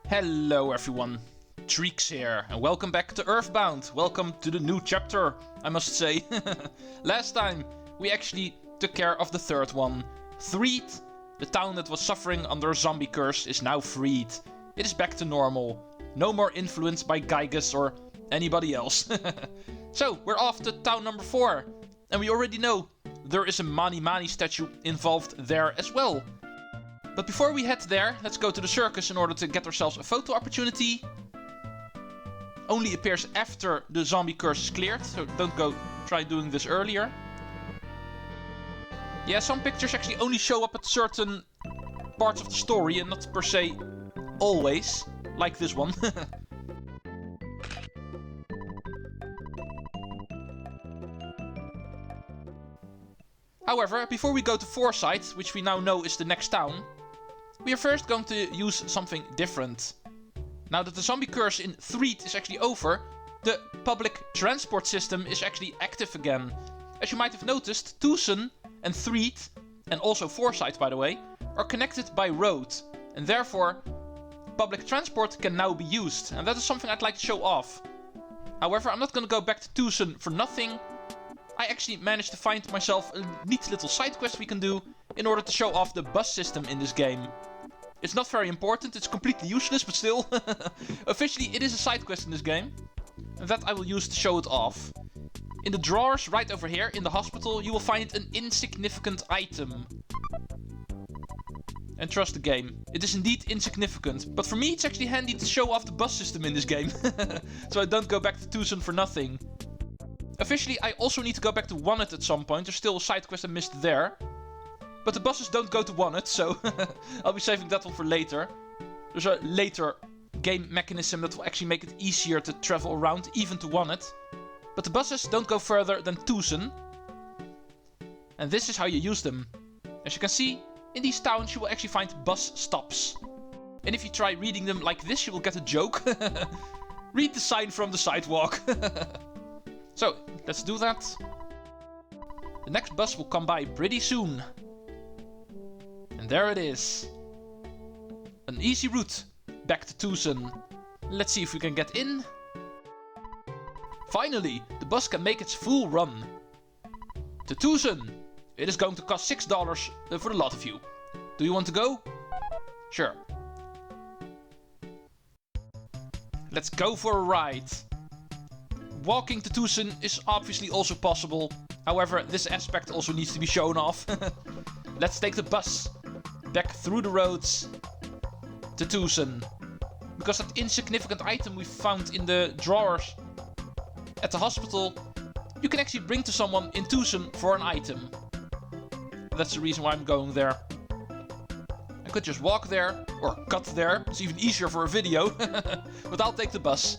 Hello everyone, Treecks here, and welcome back to EarthBound. Welcome to the new chapter, I must say. Last time, we actually took care of the third one. Threed, the town that was suffering under a zombie curse, is now freed. It is back to normal. No more influenced by Gygas or anybody else. So, we're off to town number 4. And we already know there is a Mani Mani statue involved there as well. But before we head there, let's go to the circus in order to get ourselves a photo opportunity. Only appears after the zombie curse is cleared, so don't go try doing this earlier. Yeah, some pictures actually only show up at certain parts of the story and not per se always, like this one. However, before we go to Fourside, which we now know is the next town, we are first going to use something different. Now that the zombie curse in Threed is actually over, the public transport system is actually active again. As you might have noticed, Twoson and Threed, and also Fourside by the way, are connected by road, and therefore public transport can now be used, and that is something I'd like to show off. However, I'm not going to go back to Twoson for nothing. I actually managed to find myself a neat little side quest we can do in order to show off the bus system in this game. It's not very important, it's completely useless, but still. Officially, it is a side quest in this game. And that I will use to show it off. In the drawers right over here in the hospital, you will find an insignificant item. And trust the game, it is indeed insignificant. But for me, it's actually handy to show off the bus system in this game. So I don't go back to Twoson for nothing. Officially, I also need to go back to Wanted at some point. There's still a side quest I missed there. But the buses don't go to Wanted, so I'll be saving that one for later. There's a later game mechanism that will actually make it easier to travel around, even to Wanted. But the buses don't go further than Twoson. And this is how you use them. As you can see, in these towns you will actually find bus stops. And if you try reading them like this, you will get a joke. Read the sign from the sidewalk. So, let's do that. The next bus will come by pretty soon. And there it is. An easy route back to Twoson. Let's see if we can get in. Finally, the bus can make its full run. To Twoson. It is going to cost $6 for the lot of you. Do you want to go? Sure. Let's go for a ride. Walking to Twoson is obviously also possible. However, this aspect also needs to be shown off. Let's take the bus back through the roads to Twoson. Because that insignificant item we found in the drawers at the hospital, you can actually bring to someone in Twoson for an item. That's the reason why I'm going there. I could just walk there, or cut there. It's even easier for a video. But I'll take the bus.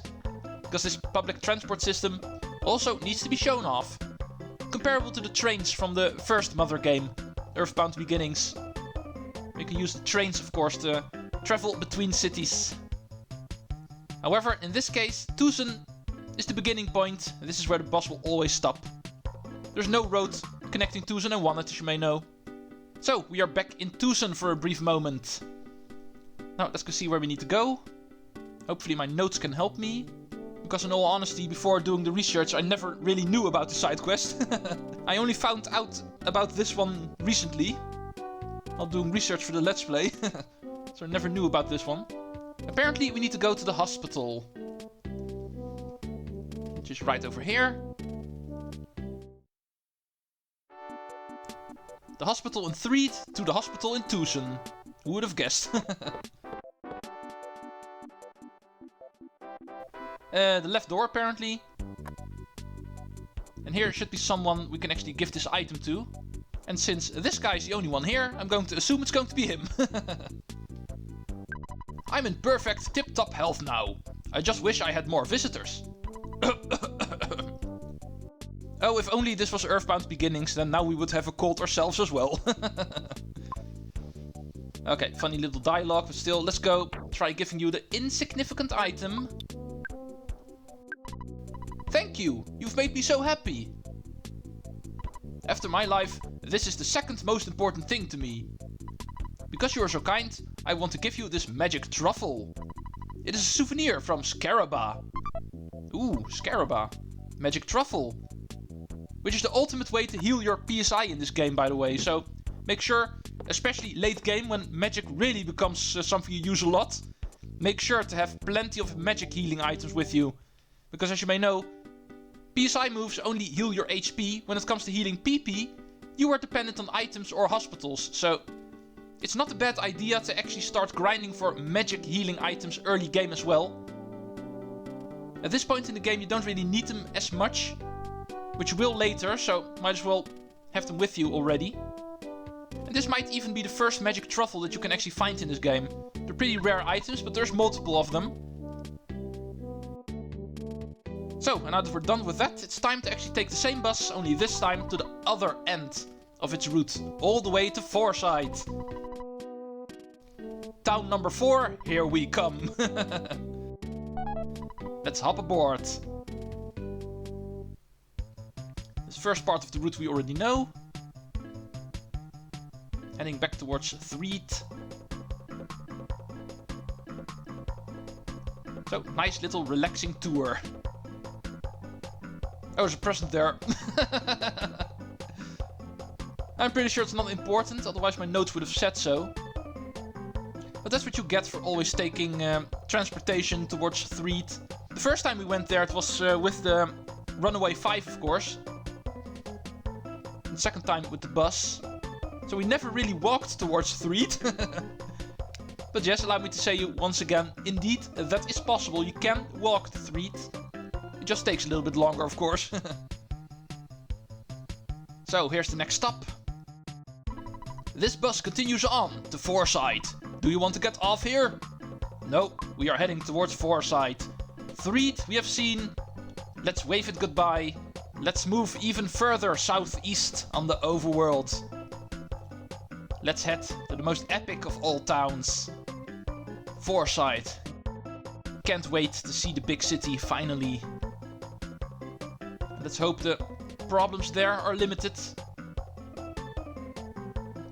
Because this public transport system also needs to be shown off. Comparable to the trains from the first Mother game, EarthBound Beginnings. We can use the trains, of course, to travel between cities. However, in this case, Twoson is the beginning point. This is where the bus will always stop. There's no road connecting Twoson and Wanted, as you may know. So, we are back in Twoson for a brief moment. Now, let's go see where we need to go. Hopefully my notes can help me. Because in all honesty, before doing the research, I never really knew about the side quest. I only found out about this one recently. While doing research for the Let's Play. So I never knew about this one. Apparently we need to go to the hospital. Which is right over here. The hospital in Threed to the hospital in Twoson. Who would have guessed? The left door apparently. And here should be someone we can actually give this item to. And since this guy is the only one here, I'm going to assume it's going to be him. I'm in perfect tip-top health now. I just wish I had more visitors. Oh, if only this was EarthBound Beginnings, then now we would have a cold ourselves as well. Okay, funny little dialogue, but still, let's go try giving you the insignificant item. Thank you! You've made me so happy! After my life, this is the second most important thing to me. Because you are so kind, I want to give you this magic truffle. It is a souvenir from Scaraba. Ooh, Scaraba. Magic Truffle. Which is the ultimate way to heal your PSI in this game, by the way. So make sure, especially late game when magic really becomes something you use a lot, make sure to have plenty of magic healing items with you. Because as you may know, PSI moves only heal your HP. When it comes to healing PP, you are dependent on items or hospitals. So it's not a bad idea to actually start grinding for magic healing items early game as well. At this point in the game you don't really need them as much, which you will later, so might as well have them with you already. And this might even be the first magic truffle that you can actually find in this game. They're pretty rare items, but there's multiple of them. So, and now that we're done with that, it's time to actually take the same bus, only this time to the other end of its route, all the way to Fourside. Town number 4, here we come. Let's hop aboard. This first part of the route we already know. Heading back towards Treecks. So, nice little relaxing tour. Oh, there's a present there. I'm pretty sure it's not important, otherwise my notes would have said so. But that's what you get for always taking transportation towards Treecks. The first time we went there it was with the Runaway 5, of course. And the second time with the bus. So we never really walked towards Treecks. But yes, allow me to say you once again, indeed, that is possible. You can walk to Treecks. It just takes a little bit longer, of course. So, here's the next stop. This bus continues on to Fourside. Do you want to get off here? No, we are heading towards Fourside. Treecks we have seen. Let's wave it goodbye. Let's move even further southeast on the overworld. Let's head to the most epic of all towns. Fourside. Can't wait to see the big city finally. Let's hope the problems there are limited.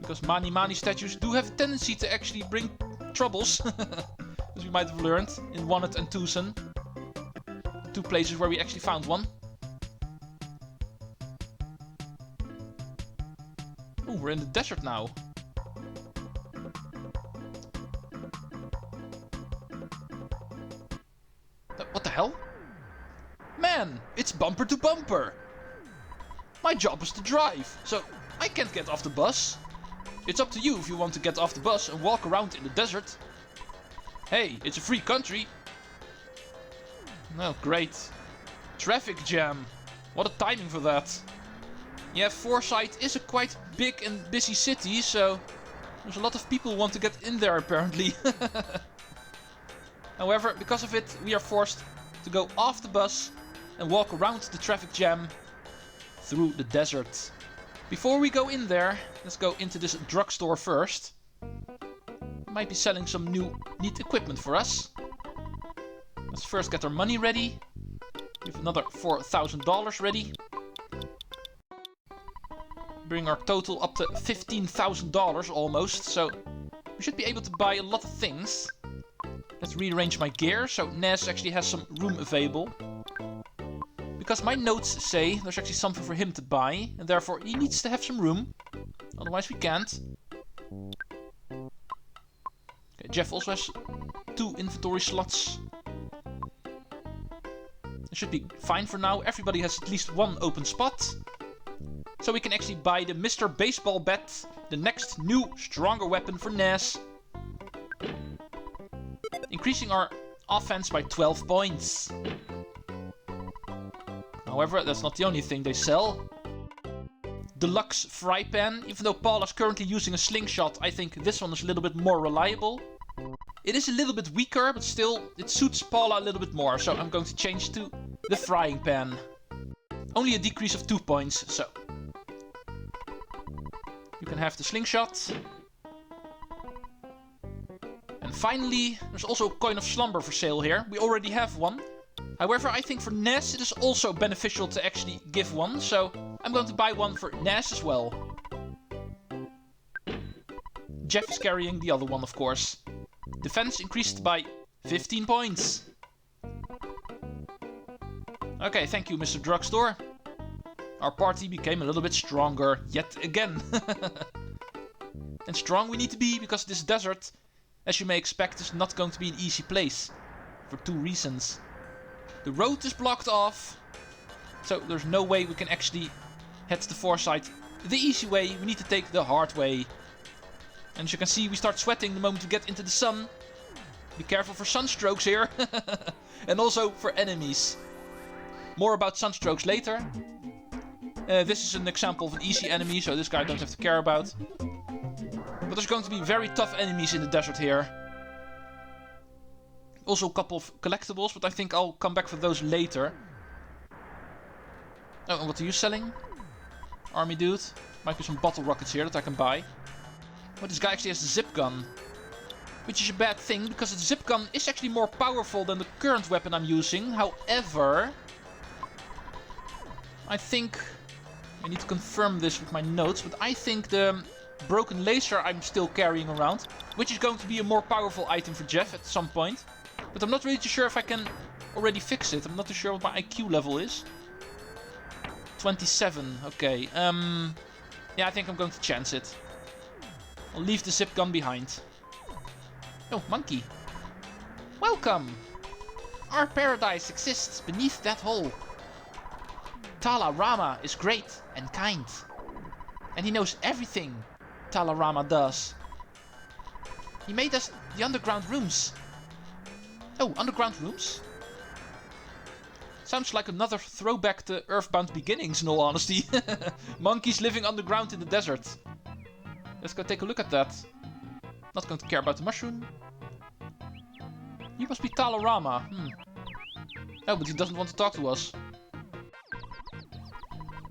Because Mani statues do have a tendency to actually bring troubles. As we might have learned in Wanted and Twoson. The 2 places where we actually found one. Ooh, we're in the desert now. What the hell? Man, it's bumper to bumper. My job is to drive, so I can't get off the bus. It's up to you if you want to get off the bus and walk around in the desert. Hey, it's a free country. Oh, great. Traffic jam. What a timing for that. Yeah, Fourside is a quite big and busy city, so there's a lot of people who want to get in there apparently. However, because of it, we are forced to go off the bus and walk around the traffic jam through the desert. Before we go in there, let's go into this drugstore first. Might be selling some new neat equipment for us. Let's first get our money ready. We have another $4,000 ready. Bring our total up to $15,000 almost, so we should be able to buy a lot of things. Let's rearrange my gear so Ness actually has some room available. Because my notes say there's actually something for him to buy, and therefore he needs to have some room. Otherwise we can't. Okay, Jeff also has 2 inventory slots. It should be fine for now. Everybody has at least 1 open spot. So we can actually buy the Mr. Baseball Bat, the next new, stronger weapon for Ness. Increasing our offense by 12 points. However, that's not the only thing they sell. Deluxe fry pan. Even though Paula's currently using a slingshot, I think this one is a little bit more reliable. It is a little bit weaker, but still, it suits Paula a little bit more. So I'm going to change to the frying pan. Only a decrease of 2 points, so you can have the slingshot. And finally, there's also a coin of slumber for sale here. We already have one. However, I think for Ness it is also beneficial to actually give one, so I'm going to buy one for Ness as well. Jeff is carrying the other one, of course. Defense increased by 15 points. Okay, thank you, Mr. Drugstore. Our party became a little bit stronger yet again. And strong we need to be, because this desert, as you may expect, is not going to be an easy place. For 2 reasons. The road is blocked off, so there's no way we can actually head to Fourside the easy way. We need to take the hard way. And as you can see, we start sweating the moment we get into the sun. Be careful for sunstrokes here. And also for enemies. More about sunstrokes later. This is an example of an easy enemy, so this guy I don't have to care about. But there's going to be very tough enemies in the desert here. Also a couple of collectibles, but I think I'll come back for those later. Oh, and what are you selling? Army dude. Might be some bottle rockets here that I can buy. But this guy actually has a zip gun. Which is a bad thing, because the zip gun is actually more powerful than the current weapon I'm using. However, I think... I need to confirm this with my notes, but I think the broken laser I'm still carrying around, which is going to be a more powerful item for Jeff at some point. But I'm not really too sure if I can already fix it. I'm not too sure what my IQ level is. 27, okay. Yeah, I think I'm going to chance it. I'll leave the zip gun behind. Oh, monkey. Welcome! Our paradise exists beneath that hole. Tala Rama is great and kind. And he knows everything Tala Rama does. He made us the underground rooms. Oh, underground rooms? Sounds like another throwback to EarthBound beginnings, in all honesty. Monkeys living underground in the desert. Let's go take a look at that. Not going to care about the mushroom. You must be Tala Rama. Oh, but he doesn't want to talk to us.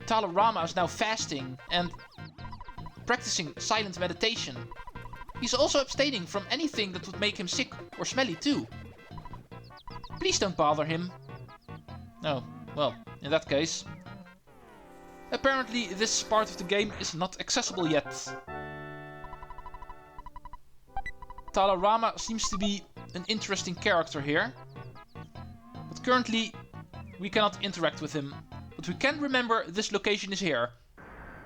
Tala Rama is now fasting and practicing silent meditation. He's also abstaining from anything that would make him sick or smelly too. Please don't bother him. Oh, well, in that case. Apparently this part of the game is not accessible yet. Tala Rama seems to be an interesting character here. But currently we cannot interact with him. But we can remember this location is here.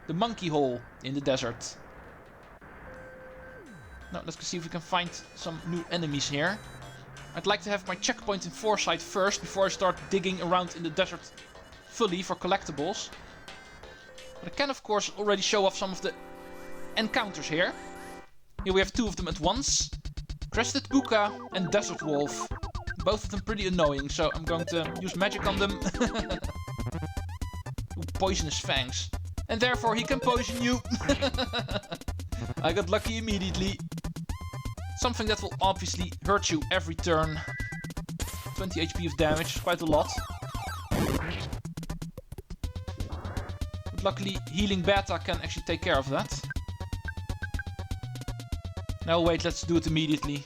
The monkey hole in the desert. Now let's go see if we can find some new enemies here. I'd like to have my checkpoint in Fourside first before I start digging around in the desert fully for collectibles. But I can of course already show off some of the encounters here. Here we have 2 of them at once. Crested Kuka and Desert Wolf. Both of them pretty annoying, so I'm going to use magic on them. Ooh, poisonous fangs. And therefore he can poison you. I got lucky immediately. Something that will obviously hurt you every turn. 20 HP of damage, quite a lot. But luckily Healing Beta can actually take care of that. No, wait, let's do it immediately.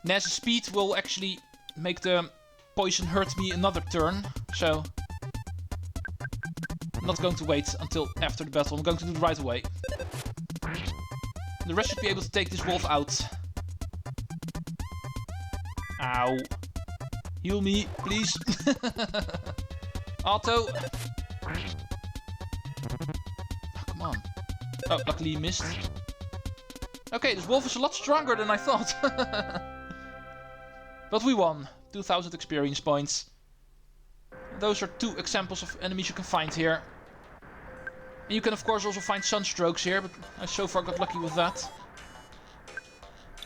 Ness' speed will actually make the poison hurt me another turn, so... I'm not going to wait until after the battle, I'm going to do it right away. The rest should be able to take this wolf out. Ow. Heal me, please. Auto. Oh, come on. Oh, luckily he missed. Okay, this wolf is a lot stronger than I thought. But we won. 2000 experience points. Those are 2 examples of enemies you can find here. And you can of course also find sunstrokes here, but I so far got lucky with that.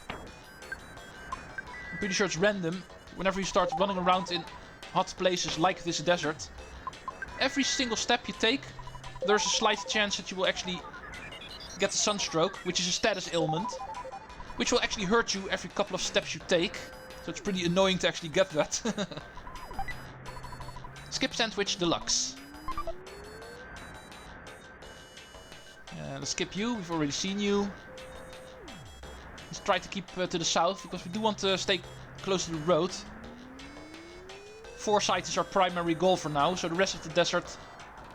I'm pretty sure it's random. Whenever you start running around in hot places like this desert, every single step you take, there's a slight chance that you will actually get a sunstroke, which is a status ailment, which will actually hurt you every couple of steps you take. So it's pretty annoying to actually get that. Skip Sandwich Deluxe. Let's skip you, we've already seen you. Let's try to keep to the south, because we do want to stay close to the road. Fourside is our primary goal for now, so the rest of the desert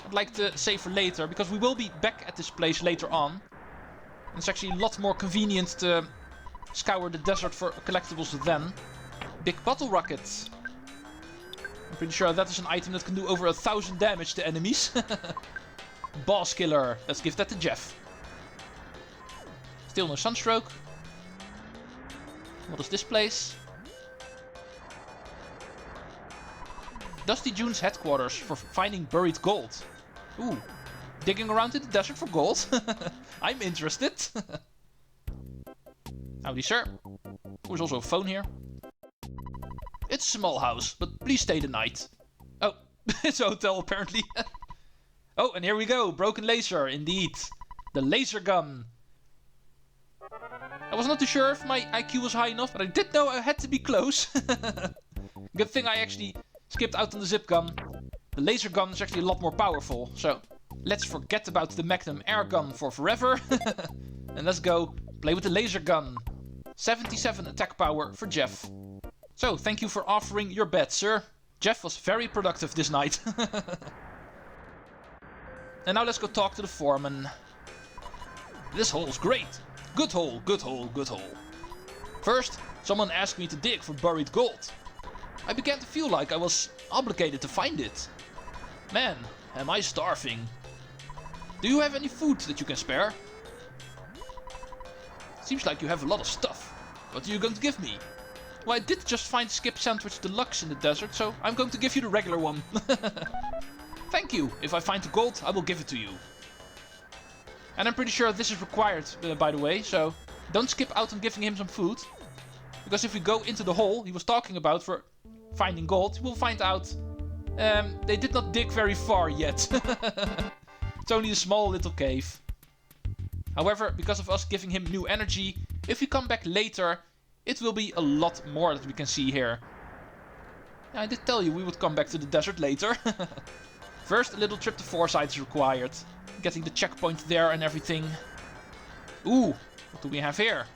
I'd like to save for later, because we will be back at this place later on. And it's actually a lot more convenient to scour the desert for collectibles then. Big bottle rocket. I'm pretty sure that is an item that can do over 1000 damage to enemies. Boss killer. Let's give that to Jeff. Still no sunstroke. What is this place? Dusty June's headquarters for finding buried gold. Ooh. Digging around in the desert for gold? I'm interested. Howdy, sir. There's also a phone here. It's a small house, but please stay the night. Oh, it's a hotel apparently. Oh, and here we go. Broken laser, indeed. The laser gun. I was not too sure if my IQ was high enough, but I did know I had to be close. Good thing I actually skipped out on the zip gun. The laser gun is actually a lot more powerful, so let's forget about the Magnum air gun for forever. And let's go play with the laser gun. 77 attack power for Jeff. So, thank you for offering your bet, sir. Jeff was very productive this night. And now let's go talk to the foreman. This hole's great. Good hole, good hole, good hole. First, someone asked me to dig for buried gold. I began to feel like I was obligated to find it. Man, am I starving. Do you have any food that you can spare? Seems like you have a lot of stuff. What are you going to give me? Well, I did just find Skip Sandwich Deluxe in the desert, so I'm going to give you the regular one. Thank you. If I find the gold, I will give it to you. And I'm pretty sure this is required, by the way, so don't skip out on giving him some food. Because if we go into the hole he was talking about for finding gold, we'll find out they did not dig very far yet. It's only a small little cave. However, because of us giving him new energy, if we come back later, it will be a lot more that we can see here. I did tell you we would come back to the desert later. First, a little trip to Fourside is required. Getting the checkpoint there and everything. Ooh, what do we have here?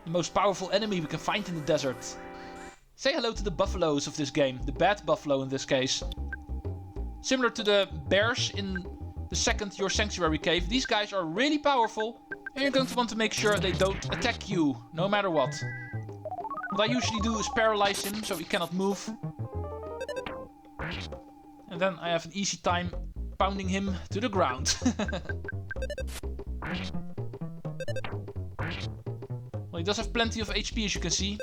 The most powerful enemy we can find in the desert. Say hello to the buffaloes of this game. The bad buffalo in this case. Similar to the bears in the second Your Sanctuary cave. These guys are really powerful. And you're going to want to make sure they don't attack you. No matter what. What I usually do is paralyze him so he cannot move. And then I have an easy time pounding him to the ground. Well, he does have plenty of HP, as you can see.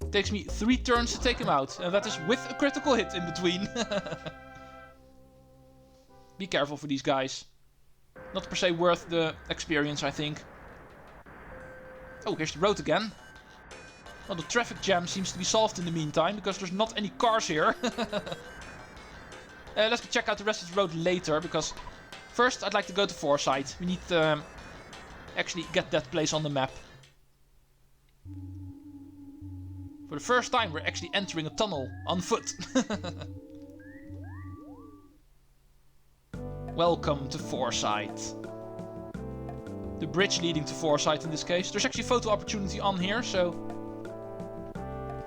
It takes me 3 turns to take him out, and that is with a critical hit in between. Be careful for these guys. Not per se worth the experience, I think. Oh, here's the road again. Well, the traffic jam seems to be solved in the meantime, because there's not any cars here. Let's go check out the rest of the road later, because first I'd like to go to Fourside. We need to actually get that place on the map. For the first time we're actually entering a tunnel on foot. Welcome to Fourside. The bridge leading to Fourside in this case. There's actually a photo opportunity on here, so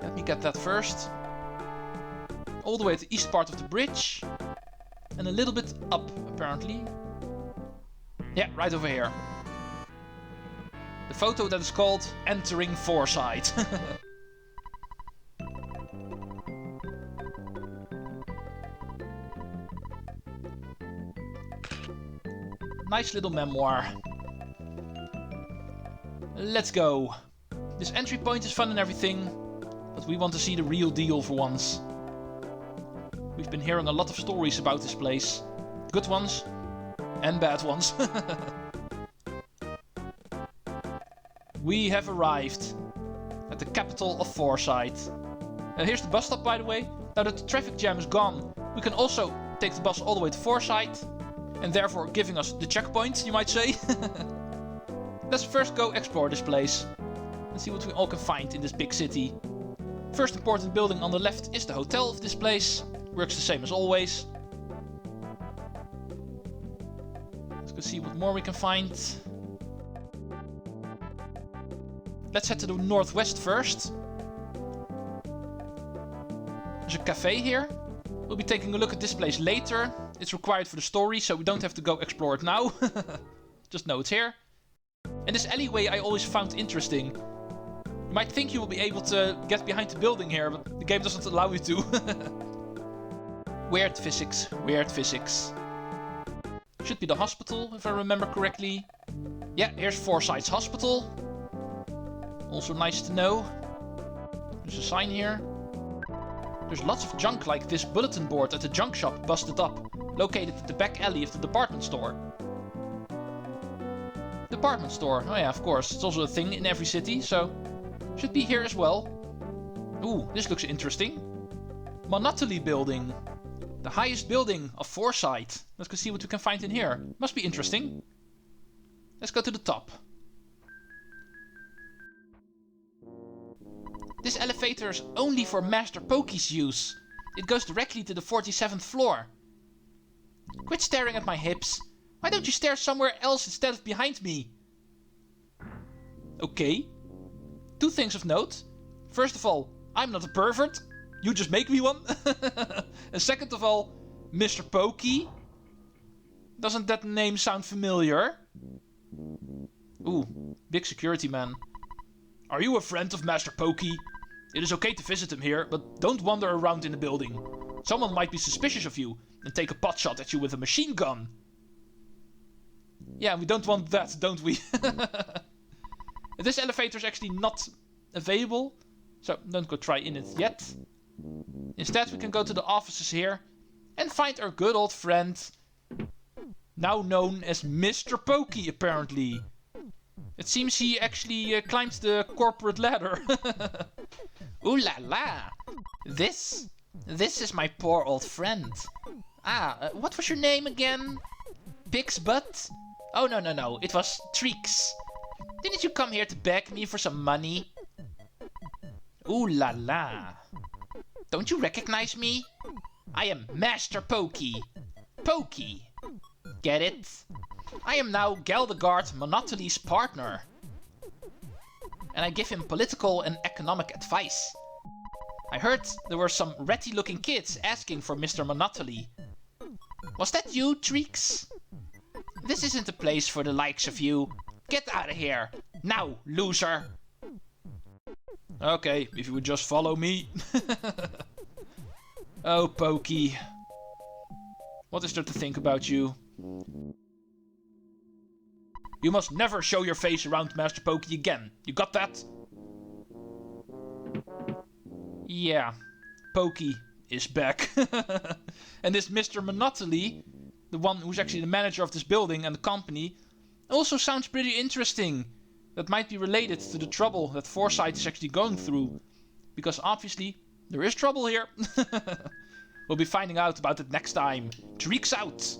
let me get that first. All the way to the east part of the bridge. And a little bit up, apparently. Yeah, right over here. The photo that is called Entering Fourside. Nice little memoir. Let's go. This entry point is fun and everything, but we want to see the real deal for once. We've been hearing a lot of stories about this place. Good ones and bad ones. We have arrived at the capital of Fourside. Here's the bus stop, by the way. Now that the traffic jam is gone, we can also take the bus all the way to Fourside. And therefore giving us the checkpoint, you might say. Let's first go explore this place. And see what we all can find in this big city. First important building on the left is the hotel of this place. Works the same as always. Let's go see what more we can find. Let's head to the northwest first. There's a cafe here. We'll be taking a look at this place later. It's required for the story, so we don't have to go explore it now. Just know it's here. And this alleyway I always found interesting. You might think you will be able to get behind the building here, but the game doesn't allow you to. Weird physics, weird physics. Should be the hospital, if I remember correctly. Yeah, here's Fourside's hospital. Also nice to know. There's a sign here. There's lots of junk like this bulletin board at the junk shop busted up, located at the back alley of the department store. Department store, oh yeah, of course, it's also a thing in every city, so should be here as well. Ooh, this looks interesting. Monopoly building. The highest building of Fourside. Let's go see what we can find in here. Must be interesting. Let's go to the top. This elevator is only for Master Pokey's use. It goes directly to the 47th floor. Quit staring at my hips. Why don't you stare somewhere else instead of behind me? Okay. 2 things of note. First of all, I'm not a pervert. You just make me one. And second of all, Mr. Pokey. Doesn't that name sound familiar? Ooh, big security man. Are you a friend of Master Pokey? It is okay to visit him here, but don't wander around in the building. Someone might be suspicious of you and take a pot shot at you with a machine gun. Yeah, we don't want that, don't we? This elevator is actually not available, so don't go try in it yet. Instead, we can go to the offices here and find our good old friend, now known as Mr. Pokey, apparently. It seems he actually climbed the corporate ladder. Ooh la la! This is my poor old friend. What was your name again? Pig's Butt? Oh no, it was Treecks. Didn't you come here to beg me for some money? Ooh la la. Don't you recognize me? I am Master Pokey. Pokey. Get it? I am now Galdegard Monopoly's partner. And I give him political and economic advice. I heard there were some ratty looking kids asking for Mr. Monopoly. Was that you, Treecks? This isn't a place for the likes of you. Get out of here. Now, loser. Okay, if you would just follow me. Oh, Pokey. What is there to think about you? You must never show your face around Master Pokey again. You got that? Yeah, Pokey is back. And this Mr. Monopoly, the one who's actually the manager of this building and the company, also sounds pretty interesting. That might be related to the trouble that Fourside is actually going through. Because obviously, there is trouble here. We'll be finding out about it next time. Treecks out!